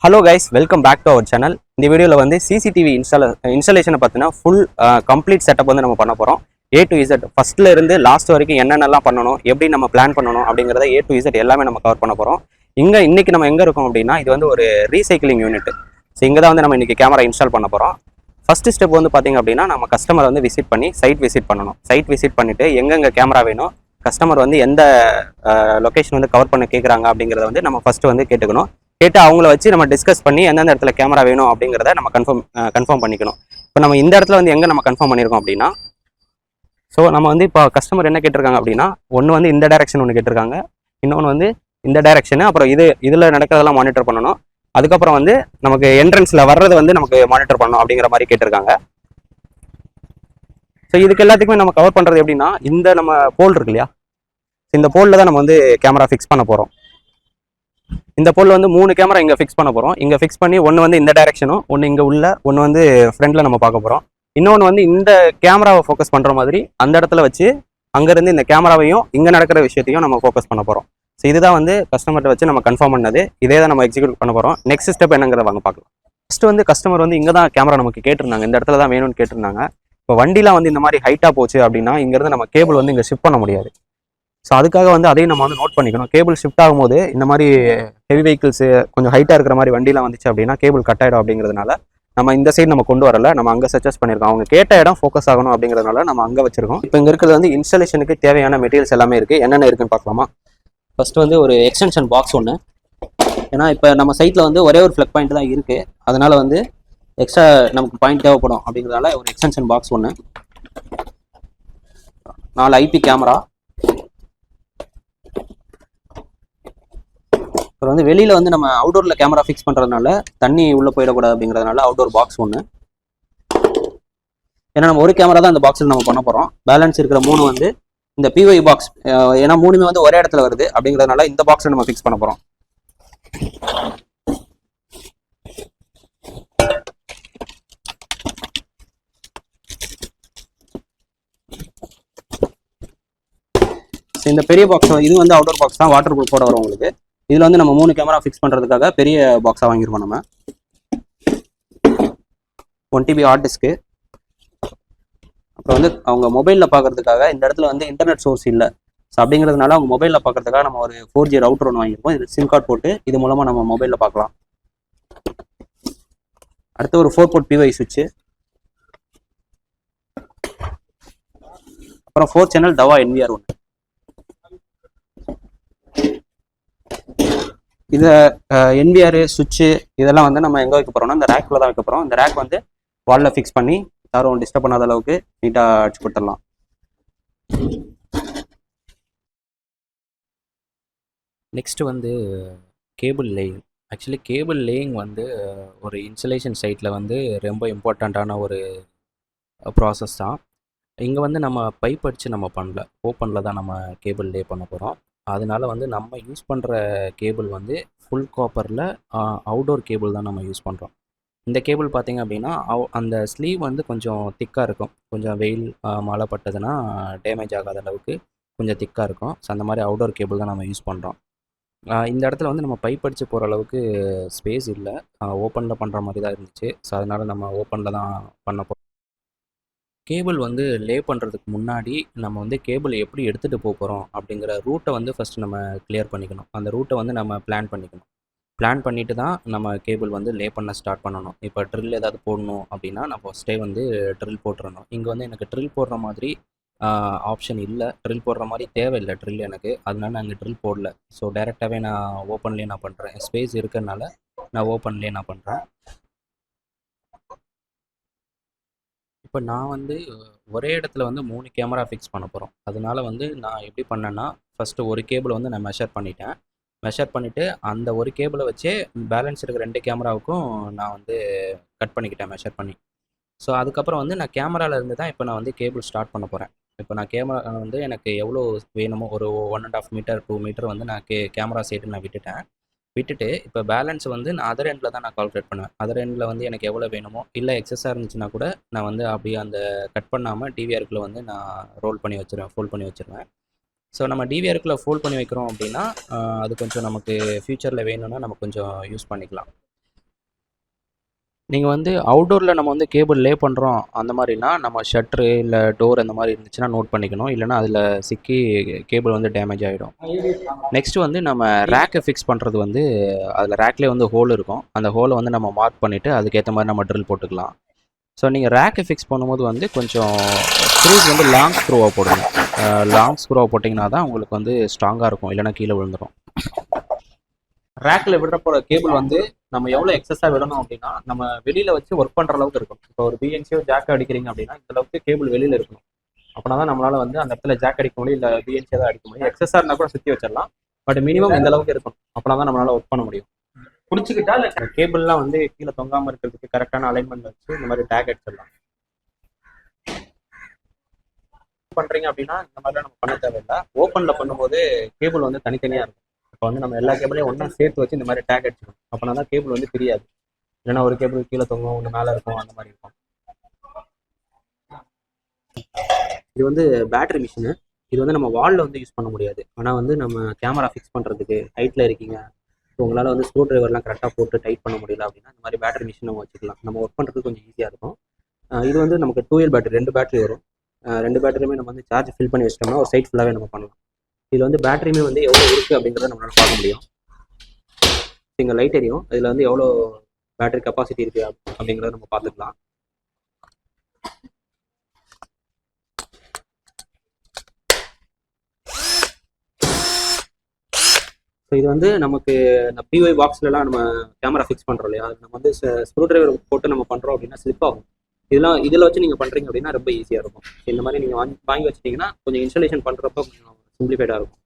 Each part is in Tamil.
Hello guys, welcome back to our channel. இந்த வீடியோவில் வந்து சிசிடிவி இன்ஸ்டாலேஷனை பார்த்தினா ஃபுல் கம்ப்ளீட் செட்டப் வந்து நம்ம பண்ண போகிறோம். ஏ டு இசட் ஃபஸ்ட்டில் இருந்து லாஸ்ட் வரைக்கும் என்னென்னலாம் பண்ணணும், எப்படி நம்ம பிளான் பண்ணணும் அப்படிங்கிறத ஏ டு இசட் எல்லாமே நம்ம கவர் பண்ண போகிறோம். இன்றைக்கி நம்ம எங்கே இருக்கோம் அப்படின்னா, இது வந்து ஒரு ரீசைக்கிளிங் யூனிட். ஸோ இங்கே தான் வந்து நம்ம இன்றைக்கி கேமரா இன்ஸ்டால் பண்ண போகிறோம். ஃபஸ்ட்டு ஸ்டெப் வந்து பார்த்திங்க அப்படின்னா, நம்ம கஸ்டமர் வந்து விசிட் பண்ணி சைட் விசிட் பண்ணணும். சைட் விசிட் பண்ணிவிட்டு எங்கெங்கே கேமரா வேணும், கஸ்டமர் வந்து எந்த லொக்கேஷன் வந்து கவர் பண்ண கேட்குறாங்க அப்படிங்கிறத வந்து நம்ம ஃபஸ்ட்டு வந்து கேட்டுக்கணும். கேட்டு அவங்கள வச்சு நம்ம டிஸ்கஸ் பண்ணி எந்தெந்த இடத்துல கேமரா வேணும் அப்படிங்கிறத நம்ம கன்ஃபார்ம் பண்ணிக்கணும். இப்போ நம்ம இந்த இடத்துல வந்து எங்கே நம்ம கன்ஃபார்ம் பண்ணியிருக்கோம் அப்படின்னா, ஸோ நம்ம வந்து இப்போ கஸ்டமர் என்ன கேட்டிருக்காங்க அப்படின்னா, ஒன்று வந்து இந்த டைரக்ஷன் ஒன்று கேட்டிருக்காங்க, இன்னொன்று வந்து இந்த டைரக்ஷனு, அப்புறம் இதில் நடக்கிறதெல்லாம் மானிட்டர் பண்ணணும். அதுக்கப்புறம் வந்து நமக்கு என்ட்ரன்ஸில் வர்றது வந்து நமக்கு மானிட்டர் பண்ணணும் அப்படிங்கிற மாதிரி கேட்டிருக்காங்க. ஸோ இதுக்கு எல்லாத்துக்குமே நம்ம கவர் பண்ணுறது எப்படின்னா, இந்த நம்ம போல் இருக்கு இல்லையா, இந்த போலில் தான் நம்ம வந்து கேமரா ஃபிக்ஸ் பண்ண போகிறோம். இந்த போல் வந்து 3 கேமரா இங்கே ஃபிக்ஸ் பண்ண போகிறோம். இங்கே ஃபிக்ஸ் பண்ணி ஒன்று வந்து இந்த டைரக்ஷனும், ஒன்று இங்கே உள்ள, ஒன்று வந்து ஃப்ரண்ட்டில் நம்ம பார்க்க போகிறோம். இன்னொன்று வந்து இந்த கேமராவை ஃபோக்கஸ் பண்ணுற மாதிரி அந்த இடத்துல வச்சு அங்கேருந்து இந்த கேமராவையும் இங்கே நடக்கிற விஷயத்தையும் நம்ம ஃபோக்கஸ் பண்ண போகிறோம். ஸோ இதுதான் வந்து கஸ்டமர்கிட்ட வச்சு நம்ம கன்ஃபார்ம் பண்ணது. இதே தான் நம்ம எக்ஸிக்யூட் பண்ண போகிறோம். நெக்ஸ்ட் ஸ்டெப் என்னங்கிறத வாங்க பார்க்கலாம். ஃபஸ்ட்டு வந்து கஸ்டமர் வந்து இங்கே தான் கேமரா நமக்கு கேட்டிருந்தாங்க, இந்த இடத்துல தான் வேணும்னு கேட்டிருந்தாங்க. இப்போ வண்டிலாம் வந்து இந்த மாதிரி ஹைட்டாக போச்சு அப்படின்னா இங்கேருந்து நம்ம கேபிள் வந்து இங்கே ஷிஃப்ட் பண்ண முடியாது. ஸோ அதுக்காக வந்து அதையும் நம்ம வந்து நோட் பண்ணிக்கணும். கேபிள் ஷிஃப்ட் ஆகும்போது இந்த மாதிரி ஹெவி வெஹிக்கிள்ஸு கொஞ்சம் ஹைட்டாக இருக்கிற மாதிரி வண்டிலாம் வந்துச்சு அப்படின்னா கேபிள் கட் ஆகிடும். அப்படிங்கிறதுனால நம்ம இந்த சைடு நம்ம கொண்டு வரல, நம்ம அங்கே சஜஸ்ட் பண்ணியிருக்கோம். அவங்க கேட்ட இடம் ஃபோக்கஸ் ஆகணும் அப்படிங்கிறதுனால நம்ம அங்கே வச்சிருக்கோம். இப்போ இங்கே இருக்கிறது வந்து இன்ஸ்டாலேஷனுக்கு தேவையான மெட்டீரியல்ஸ் எல்லாமே இருக்குது. என்னென்ன இருக்குன்னு பார்க்கலாமா? ஃபர்ஸ்ட் வந்து ஒரு எக்ஸ்டென்ஷன் பாக்ஸ் ஒன்று. ஏன்னா இப்போ நம்ம சைட்டில் வந்து ஒரே ஒரு ஃப்ளக் பாயிண்ட் தான் இருக்குது, அதனால வந்து எக்ஸ்ட்ரா நமக்கு பாயிண்ட் தேவைப்படும். அப்படிங்கிறதுனால ஒரு எக்ஸ்டென்ஷன் பாக்ஸ் ஒன்று, 4 ஐபி கேமரா. அப்புறம் வந்து வெளியில் வந்து நம்ம அவுடோரில் கேமரா ஃபிக்ஸ் பண்ணுறதுனால தண்ணி உள்ளே போயிடக்கூடாது அப்படிங்கிறதுனால அவுடோர் பாக்ஸ் ஒன்று. ஏன்னா நம்ம ஒரு கேமரா தான் இந்த பாக்ஸில் நம்ம பண்ண போகிறோம். பேலன்ஸ் இருக்கிற 3 வந்து இந்த பிஒய் பாக்ஸ், ஏன்னா 3மே வந்து ஒரே இடத்துல வருது அப்படிங்கிறதுனால இந்த பாக்ஸில் நம்ம ஃபிக்ஸ் பண்ண போகிறோம். இந்த பெரிய பாக்ஸ் இது வந்து அவுடோர் பாக்ஸ் தான், வாட்டர் ப்ரூஃபோட வரும் உங்களுக்கு. இதில் வந்து நம்ம 3 கேமரா ஃபிக்ஸ் பண்ணுறதுக்காக பெரிய பாக்ஸாக வாங்கியிருக்கோம். நம்ம 1 TB ஹார்ட் டிஸ்க்கு. அப்புறம் வந்து அவங்க மொபைலில் பார்க்கறதுக்காக இந்த இடத்துல வந்து இன்டர்நெட் சோர்ஸ் இல்லை. ஸோ அப்படிங்கிறதுனால அவங்க மொபைலில் பார்க்கறதுக்காக நம்ம ஒரு 4G ரவுட்டர் ஒன்று வாங்கியிருக்கோம். இது சிம் கார்டு போட்டு இது மூலமாக நம்ம மொபைலில் பார்க்கலாம். அடுத்து ஒரு 4 போர்ட் PY சுவிட்சு, அப்புறம் 4 சேனல் டவா NVR ஒன்று. இதை NVR சுவிட்சு இதெல்லாம் வந்து நம்ம எங்கே வைக்க போகிறோம்னா இந்த ரேக்கில் தான் வைக்க போகிறோம். இந்த ரேக் வந்து வாலில் ஃபிக்ஸ் பண்ணி யாரும் டிஸ்டர்ப் பண்ணாத அளவுக்கு நீட்டாக அடிச்சு கொடுத்துடலாம். நெக்ஸ்ட்டு வந்து cable laying. Actually cable laying வந்து ஒரு இன்ஸ்டலேஷன் சைட்டில் வந்து ரொம்ப இம்பார்ட்டண்ட்டான ஒரு ப்ராசஸ் தான். இங்கே வந்து நம்ம பைப் அடித்து நம்ம பண்ணல, ஓப்பனில் தான் நம்ம கேபிள் லே பண்ண போகிறோம். அதனால வந்து நம்ம யூஸ் பண்ணுற கேபிள் வந்து ஃபுல் காப்பரில் அவுடோர் கேபிள் தான் நம்ம யூஸ் பண்ணுறோம். இந்த கேபிள் பார்த்திங்க அப்படின்னா அந்த ஸ்லீவ் வந்து கொஞ்சம் திக்காக இருக்கும். கொஞ்சம் வெயில் மழை பட்டதுன்னா டேமேஜ் ஆகாத அளவுக்கு கொஞ்சம் திக்காக இருக்கும். ஸோ அந்த மாதிரி அவுடோர் கேபிள் தான் நம்ம யூஸ் பண்ணுறோம். இந்த இடத்துல வந்து நம்ம பைப் அடித்து போகிற அளவுக்கு ஸ்பேஸ் இல்லை, ஓப்பனில் பண்ணுற மாதிரி தான் இருந்துச்சு. ஸோ அதனால் நம்ம ஓப்பனில் தான் பண்ண போகிறோம். கேபிள் வந்து லே பண்ணுறதுக்கு முன்னாடி நம்ம வந்து கேபிள் எப்படி எடுத்துகிட்டு போகிறோம் அப்படிங்கிற ரூட்டை வந்து ஃபஸ்ட்டு நம்ம கிளியர் பண்ணிக்கணும். அந்த ரூட்டை வந்து நம்ம பிளான் பண்ணிக்கணும். பிளான் பண்ணிவிட்டு தான் நம்ம கேபிள் வந்து லே பண்ண ஸ்டார்ட் பண்ணணும். இப்போ ட்ரில் ஏதாவது போடணும் அப்படின்னா நான் ஃபஸ்ட்டே வந்து ட்ரில் போட்டுறணும். இங்கே வந்து எனக்கு ட்ரில் போடுற மாதிரி ஆப்ஷன் இல்லை, ட்ரில் போடுற மாதிரி தேவையில்லை ட்ரில் எனக்கு, அதனால நான் இங்கே ட்ரில் போடல. ஸோ டைரெக்டாகவே நான் ஓப்பன்லேயே நான் பண்ணுறேன். ஸ்பேஸ் இருக்கிறதுனால நான் ஓப்பன்லேயே நான் பண்ணுறேன். இப்போ நான் வந்து ஒரே இடத்துல வந்து 3 கேமரா ஃபிக்ஸ் பண்ண போகிறோம். அதனால வந்து நான் எப்படி பண்ணேன்னா, ஃபஸ்ட்டு ஒரு கேபிளை வந்து நான் மெஷர் பண்ணிட்டேன். மெஷர் பண்ணிவிட்டு அந்த ஒரு கேபிளை வச்சே பேலன்ஸ் இருக்கிற 2 கேமராவுக்கும் நான் வந்து கட் பண்ணிக்கிட்டேன் மெஷர் பண்ணி. ஸோ அதுக்கப்புறம் வந்து நான் கேமராவிலேருந்து தான் இப்போ நான் வந்து கேபிள் ஸ்டார்ட் பண்ண போகிறேன். இப்போ நான் கேமரா வந்து எனக்கு எவ்வளோ வேணுமோ ஒரு 1.5 மீட்டர் 2 மீட்டர் வந்து நான் கேமரா சைடு நான் விட்டுட்டு இப்போ பேலன்ஸ் வந்து நான் அதர் எண்டில் தான் நான் கால்குலேட் பண்ணுவேன். அதர் எண்டில் வந்து எனக்கு எவ்வளோ வேணுமோ, இல்லை எக்ஸஸாக இருந்துச்சுன்னா கூட நான் வந்து அப்படியே அந்த கட் பண்ணாமல் டிவிஆருக்குள்ளே வந்து நான் ரோல் பண்ணி வச்சுருவேன், ஃபோல்ட் பண்ணி வச்சுருவேன். ஸோ நம்ம டிவிஆருக்குள்ளே ஃபோல்ட் பண்ணி வைக்கிறோம் அப்படின்னா அது கொஞ்சம் நமக்கு ஃப்யூச்சரில் வேணும்னா நம்ம கொஞ்சம் யூஸ் பண்ணிக்கலாம். நீங்கள் வந்து அவுட்டோரில் நம்ம வந்து கேபிள் லே பண்ணுறோம் அந்த மாதிரினா நம்ம ஷட்ரு இல்லை டோர் அந்த மாதிரி இருந்துச்சுன்னா நோட் பண்ணிக்கணும், இல்லைனா அதில் சிக்கி கேபிள் வந்து டேமேஜ் ஆகிடும். நெக்ஸ்ட்டு வந்து நம்ம ரேக்கை ஃபிக்ஸ் பண்ணுறது வந்து அதில் ரேக்லேயே வந்து ஹோல் இருக்கும், அந்த ஹோலை வந்து நம்ம மார்க் பண்ணிவிட்டு அதுக்கேற்ற மாதிரி நம்ம ட்ரில் போட்டுக்கலாம். ஸோ நீங்கள் ரேக்கை ஃபிக்ஸ் பண்ணும்போது வந்து கொஞ்சம் ஸ்க்ரூஸ் வந்து லாங் ஸ்க்ரூவாக போடுங்க. லாங் ஸ்க்ரூவாக போட்டிங்கன்னா தான் உங்களுக்கு வந்து ஸ்ட்ராங்காக இருக்கும், இல்லைனா கீழே விழுந்துடும். ரேக்கில் விடுற போகிற கேபிள் வந்து நம்ம எவ்வளோ எக்ஸஸாக விடணும் அப்படின்னா, நம்ம வெளியில் வச்சு ஒர்க் பண்ணுற அளவுக்கு இருக்கும். இப்போ ஒரு பிஎன்சியோ ஜாக்கோ அடிக்கிறீங்க அப்படின்னா இந்த அளவுக்கு கேபிள் வெளியில் இருக்கணும். அப்படின்னா தான் நம்மளால் வந்து அந்த இடத்துல ஜாக் அடிக்க முடியும், இல்லை பிஎன்சியோ தான் அடிக்க முடியும். எக்ஸஸாக இருந்தால் கூட சுற்றி வச்சிடலாம், பட் மினிமம் இந்த அளவுக்கு இருக்கணும். அப்படின்னா தான் நம்மளால் ஒர்க் பண்ண முடியும். பிடிச்சிக்கிட்டா இல்லை கேபிள்லாம் வந்து கீழே தொங்காமல் இருக்கிறதுக்கு கரெக்டான அலைன்மெண்ட் வச்சு இந்த மாதிரி டேக் அடிச்சிடலாம். பண்ணுறீங்க அப்படின்னா இந்த மாதிரிலாம் நம்ம பண்ண தேவையில்லை. ஓப்பனில் பண்ணும்போது கேபிள் வந்து தனித்தனியாக இருக்கும். இப்போ வந்து நம்ம எல்லா கேபிளையும் ஒன்றா சேர்த்து வச்சு இந்த மாதிரி டேக் அடிச்சிடும். அப்படின்னா தான் கேபிள் வந்து பிரியாது. இல்லைன்னா ஒரு கேபிள் கீழே தொங்கும், ஒன்று மேலே இருக்கும், அந்த மாதிரி இருக்கும். இது வந்து பேட்டரி மிஷினு. இது வந்து நம்ம வாலில் வந்து யூஸ் பண்ண முடியாது. ஆனால் வந்து நம்ம கேமரா ஃபிக்ஸ் பண்ணுறதுக்கு ஹைட்டில் இருக்கீங்க, ஸோ உங்களால் வந்து ஸ்க்ரூ ட்ரைவர்லாம் கரெக்டாக போட்டு டைட் பண்ண முடியல அப்படின்னா இந்த மாதிரி பேட்டரி மிஷின் நம்ம வச்சுக்கலாம். நம்ம ஒர்க் பண்ணுறதுக்கு கொஞ்சம் ஈஸியாக இருக்கும். இது வந்து நமக்கு 2L பேட்டரி, 2 பேட்டரி வரும். 2 பேட்டரியுமே நம்ம வந்து சார்ஜ் ஃபில் பண்ணி வச்சிட்டோம்னா ஒரு சைட் ஃபுல்லாகவே நம்ம பண்ணலாம். இதில் வந்து பேட்டரியுமே வந்து எவ்வளோ இருக்குது அப்படிங்கிறத நம்மளால் பார்க்க முடியும். இங்கே லைட் எரியும், இதில் வந்து எவ்வளோ பேட்டரி கெப்பாசிட்டி இருக்குது அப்படிங்கிறத நம்ம பார்த்துக்கலாம். ஸோ இது வந்து நமக்கு இந்த பிஒய் பாக்ஸ்லலாம் நம்ம கேமரா ஃபிக்ஸ் பண்ணுறோம் இல்லையா, அது நம்ம வந்து ஸ்க்ரூ ட்ரைவர் போட்டு நம்ம பண்ணுறோம் அப்படின்னா ஸ்லிப் ஆகும். இதில் வச்சு நீங்கள் பண்ணுறீங்க அப்படின்னா ரொம்ப ஈஸியாக இருக்கும். இந்த மாதிரி நீங்கள் வாங்கி வச்சிட்டிங்கன்னா கொஞ்சம் இன்ஸ்டாலேஷன் பண்ணுறப்ப கொஞ்சம் சிம்பிளிஃபைடாக இருக்கும்.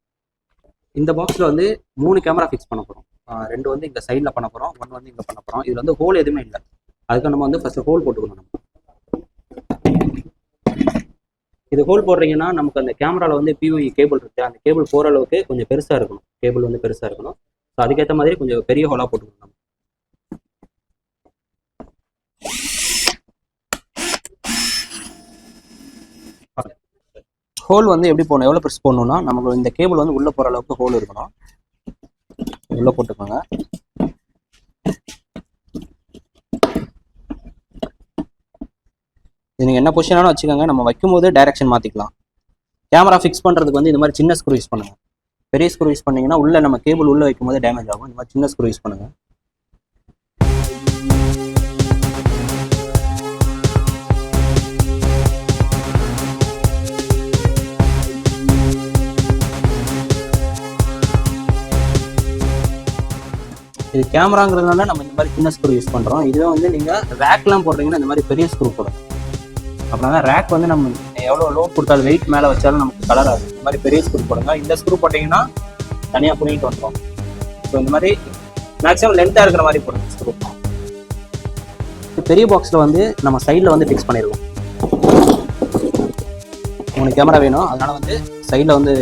இந்த பாக்ஸில் வந்து 3 கேமரா ஃபிக்ஸ் பண்ண போகிறோம். 2 வந்து இந்த சைடில் பண்ண போகிறோம், 1 வந்து இங்கே பண்ண போகிறோம். இதில் வந்து ஹோல் எதுவுமே இல்லை, அதுக்கு நம்ம வந்து ஃபஸ்ட்டு ஹோல் போட்டுக்கணும். நம்ம இது ஹோல் போடுறீங்கன்னா நமக்கு அந்த கேமராவில் வந்து பிஓஇ கேபிள் இருக்குது, அந்த கேபிள் போகிற அளவுக்கு கொஞ்சம் பெருசாக இருக்கணும். கேபிள் வந்து பெருசாக இருக்கணும். ஸோ அதுக்கேற்ற மாதிரி கொஞ்சம் பெரிய ஹோலாக போட்டுக்கணும். நம்ம ஹோல் வந்து எப்படி போடணும், எவ்வளோ பெருசு போடணும்னா நமக்கு இந்த கேபிள் வந்து உள்ளே போகிற அளவுக்கு ஹோல் இருக்கணும். உள்ளே போட்டுக்கோங்க. இது நீங்கள் என்ன பொசிஷனாலும் வச்சுக்கோங்க, நம்ம வைக்கும்போது டைரக்ஷன் மாற்றிக்கலாம். கேமரா ஃபிக்ஸ் பண்ணுறதுக்கு வந்து இந்த மாதிரி சின்ன ஸ்க்ரூ யூஸ் பண்ணுங்கள். பெரிய ஸ்க்ரூ யூஸ் பண்ணிங்கன்னா உள்ளே நம்ம கேபிள் உள்ளே வைக்கும்போது டேமேஜ் ஆகும். இந்த மாதிரி சின்ன ஸ்க்ரூ யூஸ் பண்ணுங்கள். இது கேமராங்கிறதுனால நம்ம இந்த மாதிரி சின்ன ஸ்க்ரூ யூஸ் பண்ணுறோம். இதுவே வந்து நீங்கள் ரேக்லாம் போடுறீங்கன்னா இந்த மாதிரி பெரிய ஸ்க்ரூ போடும். அப்படின்னா தான் ரேக் வந்து நம்ம எவ்வளோ லோட் கொடுத்தாலும் வெயிட் மேலே வச்சாலும் நமக்கு கலர் ஆகும். இந்த மாதிரி பெரிய ஸ்க்ரூ போடுங்க. இந்த ஸ்க்ரூ போட்டிங்கன்னா தனியாக புரிஞ்சிட்டு வந்துடும். ஸோ இந்த மாதிரி மேக்ஸிமம் லென்த்தாக இருக்கிற மாதிரி போடுங்க ஸ்க்ரூ. பெரிய பாக்ஸில் வந்து நம்ம சைடில் வந்து ஃபிக்ஸ் பண்ணியிருக்கோம். 3 கேமரா வேணும், அதனால் வந்து சைடில் வந்து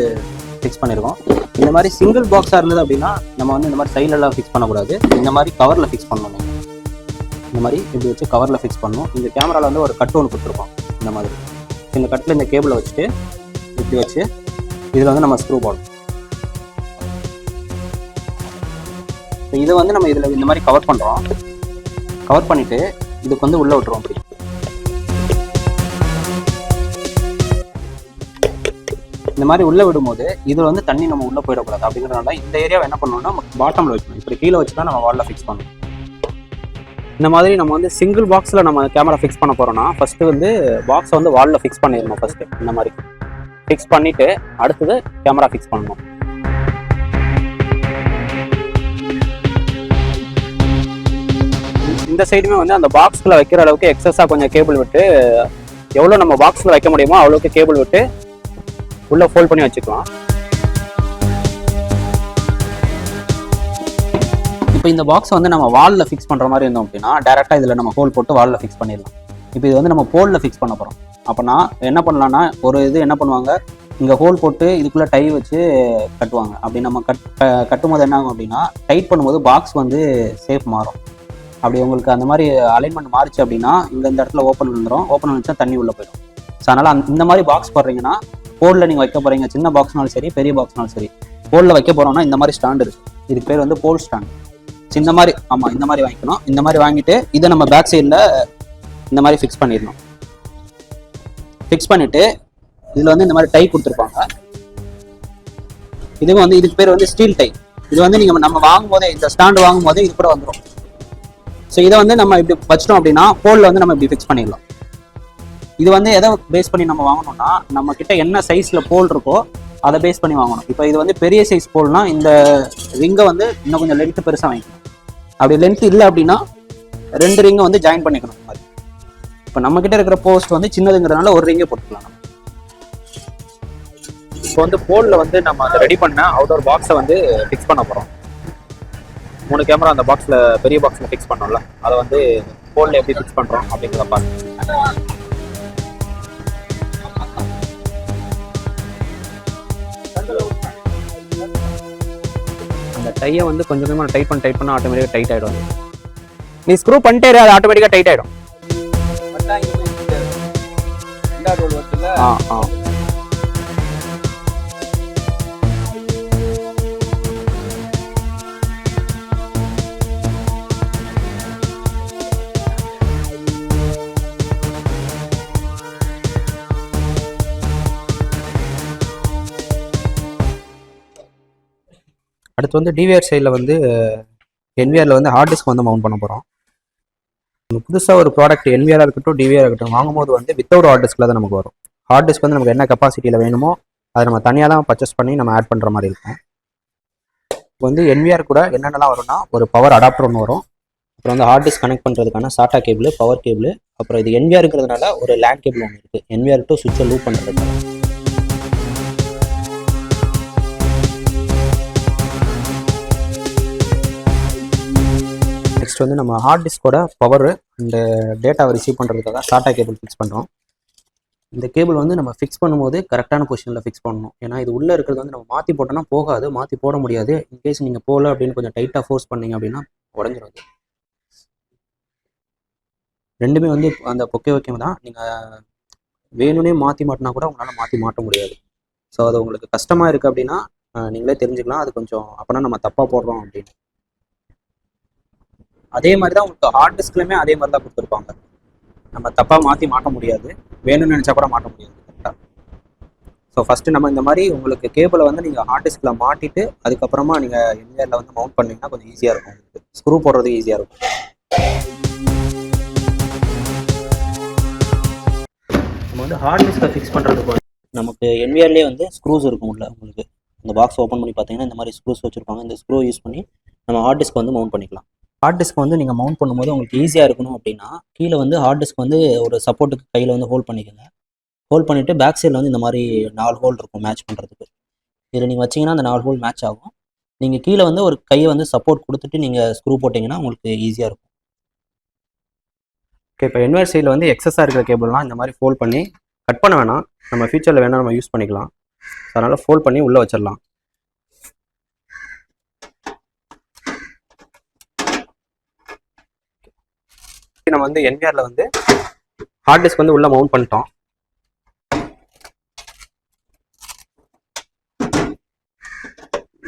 ஃபிக்ஸ் பண்ணியிருக்கோம். இந்த மாதிரி சிங்கிள் பாக்ஸாக இருந்தது அப்படின்னா நம்ம வந்து இந்த மாதிரி சைட்லலாம் ஃபிக்ஸ் பண்ணக்கூடாது. இந்த மாதிரி கவரில் ஃபிக்ஸ் பண்ணணும். இந்த மாதிரி இப்படி வச்சு கவரில் ஃபிக்ஸ் பண்ணணும். இந்த கேமராவில் வந்து ஒரு கட்டு ஒன்று கொடுத்துருக்கோம். இந்த மாதிரி இந்த கட்டில் இந்த கேபிளை வச்சுட்டு இப்படி வச்சு இதில் வந்து நம்ம ஸ்க்ரூ போடணும். இதை வந்து நம்ம இதில் இந்த மாதிரி கவர் பண்ணுறோம். கவர் பண்ணிவிட்டு இதுக்கு வந்து உள்ளே விட்டுருவோம். அப்படி இந்த மாதிரி உள்ளே விடும்போது இதில் வந்து தண்ணி நம்ம உள்ளே போயிடக்கூடாது. அப்படிங்கிறதுனால இந்த ஏரியாவை என்ன பண்ணணும்னா பாட்டமில் வைக்கணும். இப்படி கீழே வச்சு தான் நம்ம வாலில் ஃபிக்ஸ் பண்ணணும். இந்த மாதிரி நம்ம வந்து சிங்கிள் பாக்ஸில் நம்ம கேமரா ஃபிக்ஸ் பண்ண போகிறோம்னா ஃபஸ்ட்டு வந்து பாக்ஸை வந்து வாலில் ஃபிக்ஸ் பண்ணிடணும். ஃபஸ்ட்டு இந்த மாதிரி ஃபிக்ஸ் பண்ணிவிட்டு அடுத்தது கேமரா ஃபிக்ஸ் பண்ணணும். இந்த சைடுமே வந்து அந்த பாக்ஸில் வைக்கிற அளவுக்கு எக்ஸஸாக கொஞ்சம் கேபிள் விட்டு எவ்வளோ நம்ம பாக்ஸில் வைக்க முடியுமோ அவ்வளோக்கு கேபிள் விட்டு உள்ளே ஃபோல்ட் பண்ணி வச்சுக்கலாம். இப்போ இந்த பாக்ஸ் வந்து நம்ம வாலில் ஃபிக்ஸ் பண்ணுற மாதிரி இருந்தோம் அப்படின்னா டேரெக்டாக இதில் நம்ம ஹோல் போட்டு வாலில் ஃபிக்ஸ் பண்ணிடலாம். இப்போ இது வந்து நம்ம போலில் ஃபிக்ஸ் பண்ண போகிறோம். அப்போனா என்ன பண்ணலான்னா ஒரு இது என்ன பண்ணுவாங்க, இங்கே ஹோல் போட்டு இதுக்குள்ளே டை வச்சு கட்டுவாங்க. அப்படி நம்ம கட்டும்போது என்ன ஆகும் அப்படின்னா டைட் பண்ணும்போது பாக்ஸ் வந்து ஷேப் மாறும். அப்படி உங்களுக்கு அந்த மாதிரி அலைன்மெண்ட் மாறிச்சு அப்படின்னா இந்த இடத்துல ஓப்பன் வந்துடும். ஓப்பன் வந்துச்சா தண்ணி உள்ளே போயிடும். ஸோ அதனால் இந்த மாதிரி பாக்ஸ் போடுறீங்கன்னா போலில் நீங்கள் வைக்க போகிறீங்க, சின்ன பாக்ஸ்னாலும் சரி பெரிய பாக்ஸ்னாலும் சரி, போலில் வைக்க போகிறோம்னா இந்த மாதிரி ஸ்டாண்ட் இருக்குது. இதுக்கு பேர் வந்து போல் ஸ்டாண்ட். இந்த மாதிரி ஆமாம் இந்த மாதிரி வாங்கிக்கணும். இந்த மாதிரி வாங்கிட்டு இதை நம்ம பேக் சைடில் இந்த மாதிரி ஃபிக்ஸ் பண்ணிடணும். ஃபிக்ஸ் பண்ணிவிட்டு இதில் வந்து இந்த மாதிரி டை கொடுத்துருப்பாங்க. இதுவும் வந்து இதுக்கு பேர் வந்து ஸ்டீல் டை. இது வந்து நீங்கள் நம்ம வாங்கும் போதே இந்த ஸ்டாண்டு வாங்கும் போதே இது கூட வந்துடும். ஸோ இதை வந்து நம்ம இப்படி வச்சிட்டோம் அப்படின்னா போலில் வந்து நம்ம இப்படி ஃபிக்ஸ் பண்ணிடலாம். இது வந்து எதை பேஸ் பண்ணி நம்ம வாங்கணும்னா நம்ம கிட்ட என்ன சைஸில் போல் இருக்கோ அதை பேஸ் பண்ணி வாங்கணும். இப்போ இது வந்து பெரிய சைஸ் போல்னா இந்த ரிங்கை வந்து இன்னும் கொஞ்சம் லென்த்து பெருசாக வாங்கிக்கணும். அப்படி லென்த் இல்லை அப்படின்னா 2 ரிங்கை வந்து ஜாயின் பண்ணிக்கணும். மாதிரி இப்போ நம்ம கிட்ட இருக்கிற போஸ்ட் வந்து சின்னதுங்கிறதுனால ஒரு ரிங்கை போட்டுக்கலாம். நம்ம இப்போ வந்து போலில் வந்து நம்ம அதை ரெடி பண்ண அவுட்டோர் பாக்ஸை வந்து ஃபிக்ஸ் பண்ண போகிறோம். 3 கேமரா அந்த பாக்ஸில் பெரிய பாக்ஸில் ஃபிக்ஸ் பண்ணோம்ல, அதை வந்து போலில் எப்படி ஃபிக்ஸ் பண்ணுறோம் அப்படிங்கிறத பார்த்து அந்த டையை வந்து கொஞ்சம் கொஞ்சமாக டைட் பண்ண ஆட்டோமேட்டிக்காக டைட் ஆகிடும். நீ ஸ்க்ரூ பண்ணிட்டே அது ஆட்டோமேட்டிக்காக டைட் ஆகிடும். அடுத்து வந்து டிவிஆர் சைடில் வந்து என்விஆரில் வந்து ஹார்ட் டிஸ்க் வந்து மவுண்ட் பண்ண போகிறோம். புதுசாக ஒரு ப்ராடக்ட் என்விஆராக இருக்கட்டும் டிவிஆர் இருக்கட்டும் வாங்கும்போது வந்து வித்தவுட் ஹார்ட் டிஸ்கில் தான் நமக்கு வரும். ஹார்ட் டிஸ்க் வந்து நமக்கு என்ன கெப்பாசிட்டியில் வேணுமோ அதை நம்ம தனியாக தான் பர்ச்சேஸ் பண்ணி நம்ம ஆட் பண்ணுற மாதிரி இருக்கும். இப்போ வந்து என்விஆர் கூட என்னென்னலாம் வரும்னா ஒரு பவர் அடாப்டர் ஒன்று வரும், அப்புறம் வந்து ஹார்ட் டிஸ்க் கனெக்ட் பண்ணுறதுக்கான சாட்டா கேபிள், பவர் கேபிள், அப்புறம் இது என்விஆர் இருக்கிறதுனால ஒரு லேண்ட் கேபிள் ஒன்று இருக்குது என்விஆர் டு சுவிட்சை லூப் பண்ணுறதுக்கு. நெக்ஸ்ட் வந்து நம்ம ஹார்ட் டிஸ்கோட பவர் அந்த டேட்டாவை ரிசீவ் பண்ணுறதுக்காக சாட்டா கேபிள் ஃபிக்ஸ் பண்ணுறோம். இந்த கேபிள் வந்து நம்ம ஃபிக்ஸ் பண்ணும்போது கரெக்டான பொசிஷனில் ஃபிக்ஸ் பண்ணணும். ஏன்னா இது உள்ளே இருக்கிறது வந்து நம்ம மாற்றி போட்டோம்னா போகாது, மாற்றி போட முடியாது. இன்கேஸ் நீங்கள் போகல அப்படின்னு கொஞ்சம் டைட்டாக ஃபோர்ஸ் பண்ணீங்க அப்படின்னா உடஞ்சிரும். ரெண்டுமே வந்து அந்த பொக்கே தான். நீங்கள் வேணும்னே மாற்றி மாட்டினா கூட உங்களால் மாற்றி மாட்ட முடியாது. ஸோ அது உங்களுக்கு கஷ்டமாக இருக்குது அப்படின்னா நீங்களே தெரிஞ்சுக்கலாம், அது கொஞ்சம் அப்போனா நம்ம தப்பாக போடுறோம் அப்படின்னு. அதே மாதிரி தான் உங்களுக்கு ஹார்ட் டிஸ்க்லையுமே அதே மாதிரி தான் கொடுத்துருப்பாங்க. நம்ம தப்பாக மாற்றி மாட்ட முடியாது, வேணும்னு நினச்சா கூட மாட்ட முடியாது கரெக்டாக. ஸோ ஃபஸ்ட்டு நம்ம இந்த மாதிரி உங்களுக்கு கேபிளை வந்து நீங்கள் ஹார்ட் டிஸ்கில் மாட்டிட்டு அதுக்கப்புறமா நீங்கள் என்விஆரில் வந்து மவுண்ட் பண்ணிங்கன்னா கொஞ்சம் ஈஸியாக இருக்கும். உங்களுக்கு ஸ்க்ரூ போடுறது ஈஸியாக இருக்கும். நம்ம வந்து ஹார்ட் டிஸ்கை ஃபிக்ஸ் பண்ணுறதுக்கு நமக்கு என்விஆர்லேயே வந்து ஸ்க்ரூஸ் இருக்கும் உள்ள. உங்களுக்கு இந்த பாக்ஸ் ஓப்பன் பண்ணி பார்த்தீங்கன்னா இந்த மாதிரி ஸ்க்ரூஸ் வச்சுருப்பாங்க. இந்த ஸ்க்ரூ யூஸ் பண்ணி நம்ம ஹார்ட் டிஸ்க் வந்து மவுண்ட் பண்ணிக்கலாம். ஹார்ட் டிஸ்க் வந்து நீங்கள் மவுண்ட் பண்ணும்போது உங்களுக்கு ஈஸியாக இருக்கணும் அப்படின்னா கீழே வந்து ஹார்ட் டிஸ்க் வந்து ஒரு சப்போர்ட்டுக்கு கையில் வந்து ஹோல்ட் பண்ணிக்கோங்க. ஹோல்ட் பண்ணிவிட்டு பேக் சைடில் வந்து இந்த மாதிரி 4 ஹோல் இருக்கும் மேட்ச் பண்ணுறதுக்கு. இதில் நீங்கள் வச்சிங்கன்னா அந்த 4 ஹோல் மேட்ச் ஆகும். நீங்கள் கீழே வந்து ஒரு கையை வந்து சப்போர்ட் கொடுத்துட்டு நீங்கள் ஸ்க்ரூ போட்டிங்கன்னா உங்களுக்கு ஈஸியாக இருக்கும். ஓகே, இப்போ என்விஆர் சைடில் வந்து எக்ஸஸாக இருக்கிற கேபிள்லாம் இந்த மாதிரி ஃபோல்ட் பண்ணி கட் பண்ண வேணாம், நம்ம ஃபியூச்சரில் வேணால் நம்ம யூஸ் பண்ணிக்கலாம். அதனால் ஃபோல்ட் பண்ணி உள்ளே வச்சிடலாம். நம்ம வந்து என்விஆரில் வந்து ஹார்ட் டிஸ்க் வந்து உள்ளே மவுண்ட் பண்ணிட்டோம்.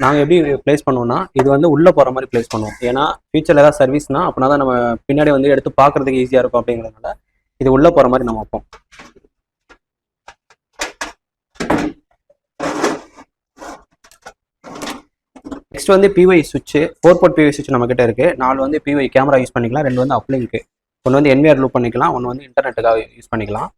நாங்கள் எப்படி ப்ளேஸ் பண்ணுவோம்னா இது வந்து உள்ளே போகிற மாதிரி ப்ளேஸ் பண்ணுவோம். ஏன்னா ஃபியூச்சரில் ஏதாவது சர்வீஸ்னா அப்படின்னா தான் நம்ம பின்னாடி வந்து எடுத்து பார்க்குறதுக்கு ஈஸியாக இருக்கும். அப்படிங்கிறதுனால இது உள்ளே போகிற மாதிரி நம்ம வைப்போம். நெக்ஸ்ட் வந்து பிஒய் சுவிட்ச், 4 போர்ட் பிஒய் சுவிட்ச் நம்ம கிட்ட இருக்குது. 4 வந்து பிஒய் கேமரா யூஸ் பண்ணிக்கலாம், 2 வந்து அப்லிங்க்கு, 1 வந்து என்விஆர் லூப் பண்ணிக்கலாம், 1 வந்து இன்டர்நெட்டுக்காக யூஸ் பண்ணிக்கலாம்.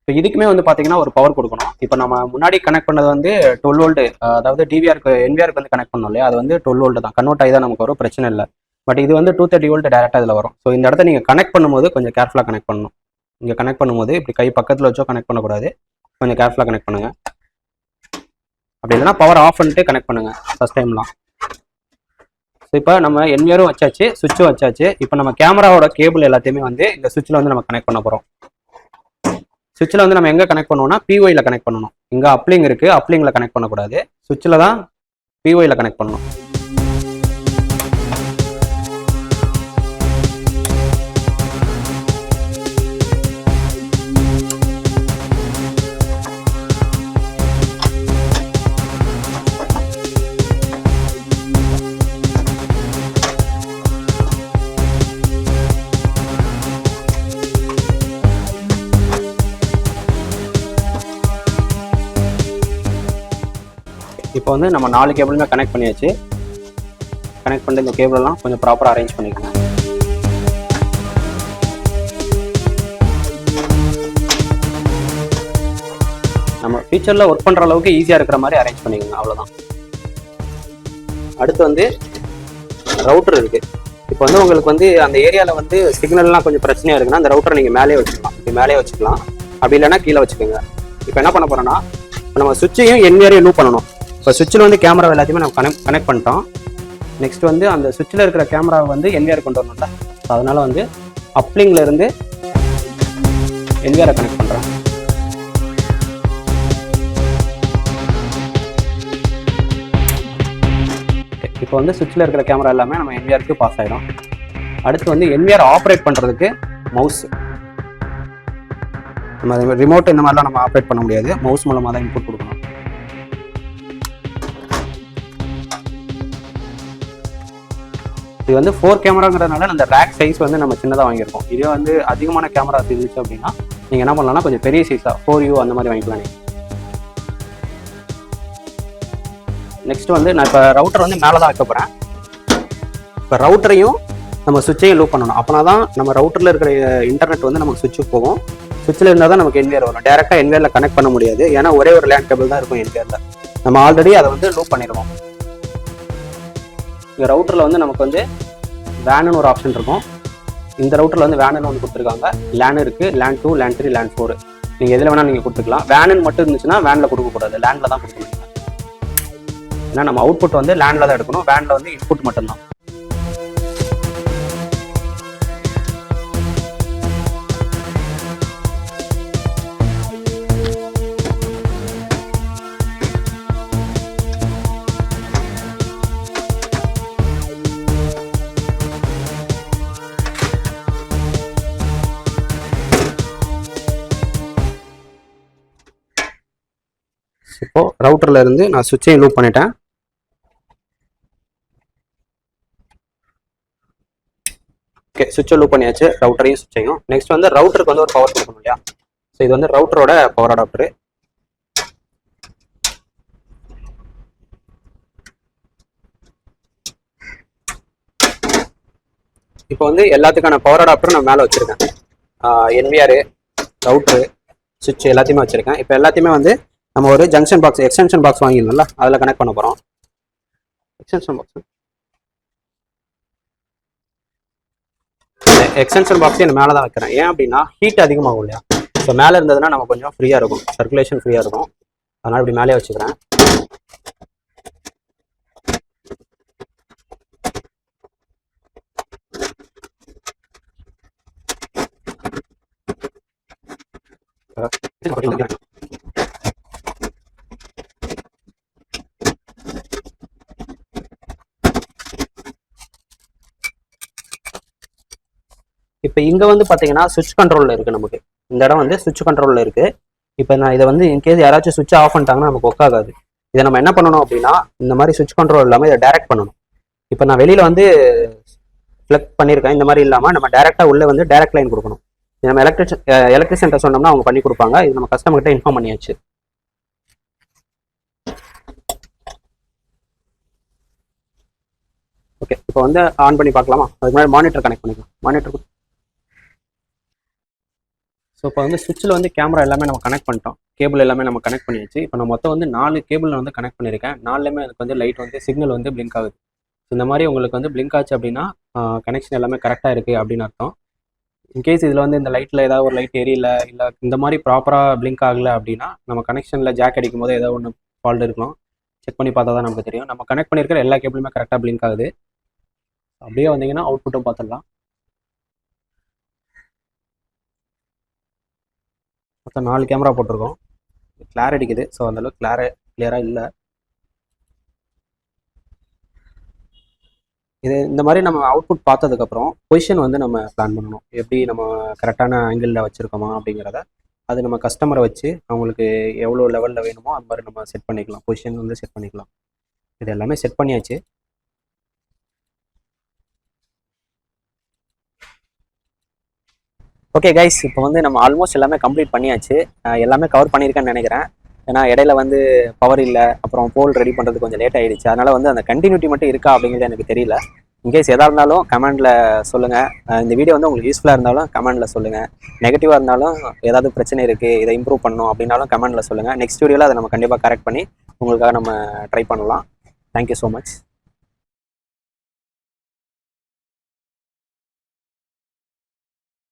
இப்போ இதுக்குமே வந்து பார்த்தீங்கன்னா ஒரு பவர் கொடுக்கணும். இப்போ நம்ம முன்னாடி கனெக்ட் பண்ணது வந்து 12 வோல்ட், அதாவது டிவிஆருக்கு என்விஆருக்கு வந்து கனெக்ட் பண்ணோம் இல்லையா, அது வந்து 12 வோல்ட் தான், கன்வெர்ட் ஆகி தான் நமக்கு வரும், பிரச்சனை இல்லை. பட் இது வந்து 230 வோல்ட் டேரெக்டாக இதில் வரும். ஸோ இந்த இடத்த நீங்கள் கனெக்ட் பண்ணும்போது கொஞ்சம் கேர்ஃபுல்லாக கனெக்ட் பண்ணணும். இங்கே கனெக்ட் பண்ணும்போது இப்படி கை பக்கத்தில் வச்சோ கனெக்ட் பண்ணக்கூடாது, கொஞ்சம் கேர்ஃபுல்லாக கனெக்ட் பண்ணுங்கள். அப்படி இல்லைன்னா பவர் ஆஃப் பண்ணிட்டு கனெக்ட் பண்ணுங்கள் ஃபஸ்ட் டைம்லாம். ஸோ இப்போ நம்ம என்விஆரும் வச்சாச்சு, சுவிட்சும் வச்சாச்சு. இப்போ நம்ம கேமராவோட கேபிள் எல்லாத்தையுமே வந்து இந்த சுவிட்சில் வந்து நம்ம கனெக்ட் பண்ண போகிறோம். சுவிட்சில் வந்து நம்ம எங்கே கனெக்ட் பண்ணுவோம்னா பிஒயில் கனெக்ட் பண்ணணும். இங்கே அப்ளிங் இருக்குது, அப்ளிங்கில் கனெக்ட் பண்ணக்கூடாது, சுவிட்சில் தான் பிஒயில் கனெக்ட் பண்ணணும். இப்போ வந்து நம்ம 4 கேபிளுமே கனெக்ட் பண்ணியாச்சு. கனெக்ட் பண்ணிட்டு இந்த கேபிளெல்லாம் கொஞ்சம் ப்ராப்பராக அரேஞ்ச் பண்ணிக்கலாம். நம்ம ஃபியூச்சரில் ஒர்க் பண்ணுற அளவுக்கு ஈஸியாக இருக்கிற மாதிரி அரேஞ்ச் பண்ணிக்கோங்க, அவ்வளோதான். அடுத்து வந்து ரவுட்டர் இருக்குது. இப்போ வந்து உங்களுக்கு வந்து அந்த ஏரியாவில் வந்து சிக்னல்லாம் கொஞ்சம் பிரச்சனையாக இருக்குன்னா அந்த ரவுட்டரை நீங்கள் மேலே வச்சுக்கலாம். இப்படி மேலே வச்சுக்கலாம், அப்படி இல்லைன்னா கீழே வச்சுக்கோங்க. இப்போ என்ன பண்ண போகிறோன்னா, இப்போ நம்ம சுவிட்சையும் என்விஆரையும் லூப் பண்ணணும். இப்போ சுவிட்சில் வந்து கேமரா எல்லாத்தையுமே நம்ம கனெக்ட் பண்ணிட்டோம். நெக்ஸ்ட் வந்து அந்த சுவிட்சில் இருக்கிற கேமராவை வந்து என்விஆர் கொண்டு வரணும்ல, அதனால வந்து அப்லிங்கில் இருந்து என்விஆரை கனெக்ட் பண்ணுறேன். இப்போ வந்து சுவிட்சில் இருக்கிற கேமரா எல்லாமே நம்ம என்விஆருக்கு பாஸ் ஆகிடும். அடுத்து வந்து என்விஆர் ஆப்ரேட் பண்ணுறதுக்கு மவுஸ். நம்ம ரிமோட் இந்த மாதிரிலாம் நம்ம ஆப்ரேட் பண்ண முடியாது, மவுஸ் மூலமாக தான் இன்புட் கொடுக்கணும். இது வந்து 4 கேமராங்கிறதுனால அந்த ரேக் சைஸ் வந்து நம்ம சின்னதாக வாங்கியிருக்கோம். இதே வந்து அதிகமான கேமரா இருந்துச்சு அப்படின்னா நீங்கள் என்ன பண்ணலாம்னா கொஞ்சம் பெரிய சைஸாக 4U அந்த மாதிரி வாங்கிக்கலாம் நீங்கள். நெக்ஸ்ட் வந்து நான் இப்போ ரவுட்டர் வந்து மேலே தான் வைக்க போகிறேன். இப்போ ரவுட்டரையும் நம்ம சுவிட்சையும் லூப் பண்ணணும். அப்போனா தான் நம்ம ரவுட்டரில் இருக்கிற இன்டர்நெட் வந்து நமக்கு சுவிட்சுக்கு போகும். சுவிட்சில் இருந்தால் தான் நமக்கு என்விஆர் வரும். டேரெக்டாக என்விஆரில் கனெக்ட் பண்ண முடியாது, ஏன்னா ஒரே ஒரு லேண்ட் கேபிள் தான் இருக்கும் என்விஆரில். நம்ம ஆல்ரெடி அதை வந்து லூப் பண்ணிடுவோம். இந்த ரவுட்டரில் வந்து நமக்கு வந்து வேனுன்னு ஒரு ஆப்ஷன் இருக்கும். இந்த ரவுட்டரில் வந்து வேனுன்னு ஒன்று கொடுத்துருக்காங்க. லேன் இருக்குது, லேன் 2, லேன் 3, லேன் 4. நீங்கள் எதில் வேணால் நீங்கள் கொடுத்துக்கலாம். வேனுன்னு மட்டும் இருந்துச்சுன்னா வேனில் கொடுக்கக்கூடாது, லேண்டில் தான் கொடுக்கணும். ஏன்னா நம்ம அவுட்புட் வந்து லேண்டில் தான் எடுக்கணும், வேனில் வந்து இன்புட் மட்டும்தான். இப்போ ரவுட்டர்ல இருந்து நான் சுவிட்சையும் லூப் பண்ணிட்டேன். ஓகே, சுவிட்சை லூப் பண்ணியாச்சு, ரவுட்டரையும் சுவிட்சையும். நெக்ஸ்ட் வந்து ரவுட்டருக்கு வந்து ஒரு பவர் கொடுக்கணும் இல்லையா? ஸோ இது வந்து ரவுட்டரோட பவர் அடாப்டரு. இப்போ வந்து எல்லாத்துக்கான பவர் அடாப்டர் நான் மேலே வச்சிருக்கேன். என்விஆர், ரவுட்ரு, சுவிட்ச் எல்லாத்தையுமே வச்சிருக்கேன். இப்போ எல்லாத்தையுமே வந்து நம்ம ஒரு ஜங்ஷன் பாக்ஸ், எக்ஸ்டென்ஷன் பாக்ஸ் வாங்கிடணும்ல, அதில் கனெக்ட் பண்ண போகிறோம். எக்ஸ்டென்ஷன் பாக்ஸே நான் மேலே தான் வைக்கிறேன். ஏன் அப்படின்னா ஹீட் அதிகமாகும் இல்லையா? ஸோ மேலே இருந்ததுன்னா நம்ம கொஞ்சம் ஃப்ரீயாக இருக்கும், சர்க்குலேஷன் ஃப்ரீயாக இருக்கும். அதனால் இப்படி மேலே வச்சுக்கிறேன். இப்போ இங்கே வந்து பார்த்தீங்கன்னா சுவிட்ச் கண்ட்ரோலில் இருக்குது. நமக்கு இந்த இடம் வந்து சுவிட்ச் கண்ட்ரோலில் இருக்குது. இப்போ நான் இதை வந்து இன்கேஸ் யாராச்சும் சுவிட்ச் ஆஃப் பண்ணிட்டாங்கன்னா நமக்கு ஒர்க் ஆகாது. இதை நம்ம என்ன பண்ணணும் அப்படின்னா இந்த மாதிரி சுவிட்ச் கண்ட்ரோல் இல்லாமல் இதை டைரக்ட் பண்ணணும். இப்போ நான் வெளியில் வந்து ஃப்ளக் பண்ணியிருக்கேன். இந்த மாதிரி இல்லாமல் நம்ம டேரெக்டாக உள்ளே வந்து டைரக்ட் லைன் கொடுக்கணும். நம்ம எலக்ட்ரிஷியன்ட்ட சொன்னோம்னா அவங்க பண்ணி கொடுப்பாங்க. இது நம்ம கஸ்டமர்கிட்ட இன்ஃபார்ம் பண்ணியாச்சு. ஓகே, இப்போ வந்து ஆன் பண்ணி பார்க்கலாமா? அதுக்கு முன்னாடி மானிட்டர் கனெக்ட் பண்ணிக்கலாம். மானிட்டர். ஸோ இப்போ வந்து சுவிட்சில் வந்து கேமரா எல்லாமே நம்ம கனெக்ட் பண்ணிட்டோம், கேபிள் எல்லாமே நம்ம கனெக்ட் பண்ணியாச்சு. இப்போ நான் மொத்தம் வந்து 4 கேபிள் வந்து கனெக்ட் பண்ணியிருக்கேன். 4லேயுமே எனக்கு வந்து லைட் வந்து சிக்னல் வந்து பிளிங்க் ஆகுது. இந்த மாதிரி உங்களுக்கு வந்து பிளிங்க் ஆச்சு அப்படின்னா கனெக்ஷன் எல்லாமே கரெக்டாக இருக்குது அப்படின்னு அர்த்தம். இன்கேஸ் இதில் வந்து இந்த லைட்டில் ஏதாவது ஒரு லைட் எரியல, இல்லை இந்த மாதிரி ப்ராப்பராக பிளிங்க் ஆகலை அப்படின்னா நம்ம கனெக்ஷனில் ஜாக் அடிக்கும் போது ஏதோ ஒன்று ஃபால்ட் இருக்கணும். செக் பண்ணி பார்த்தா தான் நமக்கு தெரியும். நம்ம கனெக்ட் பண்ணியிருக்கிற எல்லா கேபிளுமே கரெக்டாக பிளிங்க் ஆகுது. அப்படியே வந்தீங்கன்னா அவுட்புட்டும் பார்த்துடலாம். மொத்தம் 4 கேமரா போட்டிருக்கோம். கிளார் அடிக்குது, ஸோ அந்தளவுக்கு கிளியராக இல்லை. இது இந்த மாதிரி நம்ம அவுட்புட் பார்த்ததுக்கப்புறம் பொசிஷன் வந்து நம்ம பிளான் பண்ணணும். எப்படி நம்ம கரெக்டான ஆங்கிளில் வச்சுருக்கோமா அப்படிங்கிறத அது நம்ம கஸ்டமரை வச்சு அவங்களுக்கு எவ்வளோ லெவலில் வேணுமோ அது மாதிரி நம்ம செட் பண்ணிக்கலாம். பொசிஷன் வந்து செட் பண்ணிக்கலாம். இது எல்லாமே செட் பண்ணியாச்சு. ஓகே கைஸ், இப்போ வந்து நம்ம ஆல்மோஸ்ட் எல்லாமே கம்ப்ளீட் பண்ணியாச்சு. எல்லாமே கவர் பண்ணியிருக்கேன்னு நினைக்கிறேன். ஏன்னா இடையில வந்து பவர் இல்லை, அப்புறம் போல் ரெடி பண்ணுறது கொஞ்சம் லேட் ஆகிடுச்சு. அதனால் வந்து அந்த கண்டினியூட்டி மட்டும் இருக்கா அப்படிங்கிறது எனக்கு தெரியல. இன்கேஸ் எதாக இருந்தாலும் கமெண்டில் சொல்லுங்கள். இந்த வீடியோ வந்து உங்களுக்கு யூஸ்ஃபுல்லாக இருந்தாலும் கமெண்டில் சொல்லுங்கள். நெகட்டிவாக இருந்தாலும் ஏதாவது பிரச்சனை இருக்குது, இதை இம்ப்ரூவ் பண்ணணும் அப்படின்னாலும் கமெண்டில் சொல்லுங்கள். நெக்ஸ்ட் வீடியோவில் அதை நம்ம கண்டிப்பாக கரெக்ட் பண்ணி உங்களுக்காக நம்ம ட்ரை பண்ணலாம். Thank you so much.